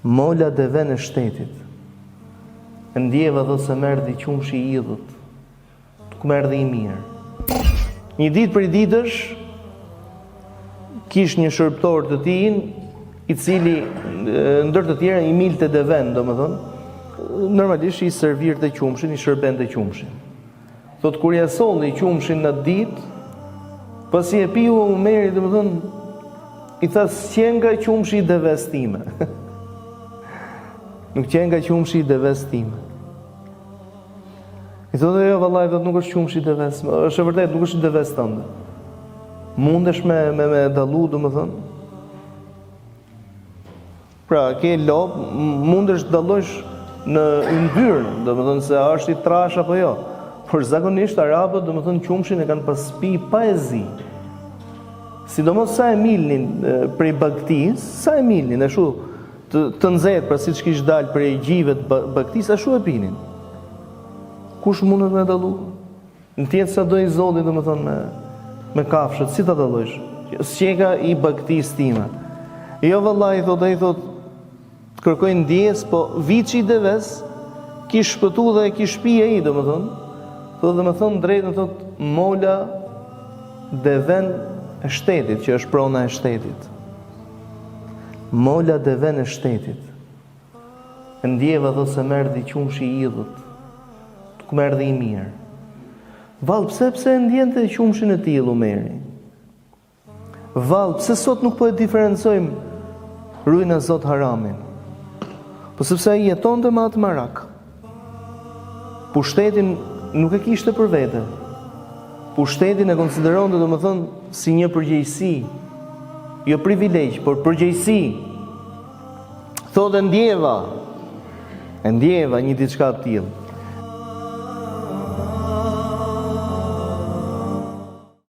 Mola deven e shtetit. Ndjeva dhe se merdi qumshi I idhët, tuk merdi I mirë. Një ditë për I ditësh, kish një shërbëtor të tij, I cili ndër të tjera I milte deven, domethënë, normalisht I servirte qumshin, I shërbente qumshin. Thot kur ja solli qumshin në ditë, pasi e piu Omeri, domethënë, I tha s'qen nga qumshi I deves time. Nuk qen nga qumshi I deves time. I thotë jo vallai, vetë nuk është qumshi I deves, është e vërtetë nuk është I deves tënde. Mundesh me dallu, domethënë. Pra, ke lop, mundesh të dallosh në yndyrë, domethënë se a është I trash apo jo. Por zakonisht arabët, domethënë qumshin e kanë pas pi pa e zi. Sidomos sa e milnin prej bagtis, sa e milnin, ashtu të nxehtë, pra siç kish dalë prej gjive të bagtis, ashtu e pinin. Kush mundet me dallu? Në tjetë sa do I zodi, domethënë me kafshët, si ta dallojsh? S'qeka I bagtis time. Jo vallai, thotë ai, thotë kërkoj ndjes, po viçi I deves kish shpëtu dhe kish pi ai, domethënë. Thotë dhe më thonë drejtën, thotë mola deven e shtetit, që është prona e shtetit. Mola deven e shtetit. Ndjeva dhe se merdi qumshi I idhët, tuk merdi I mirë. Vallë, pse ndjente qumshin e tillë Omeri? Vallë, pse sot nuk po e diferencojmë rujnë e Zot haramin? Po sepse ai jetonte me atë marak. Pushtetin nuk e kishte për vete. Pushtetin e konsideronte domethënë si një përgjegjësi, jo privilegj, por përgjegjësi. Thotë ndjeva një diçka të tillë.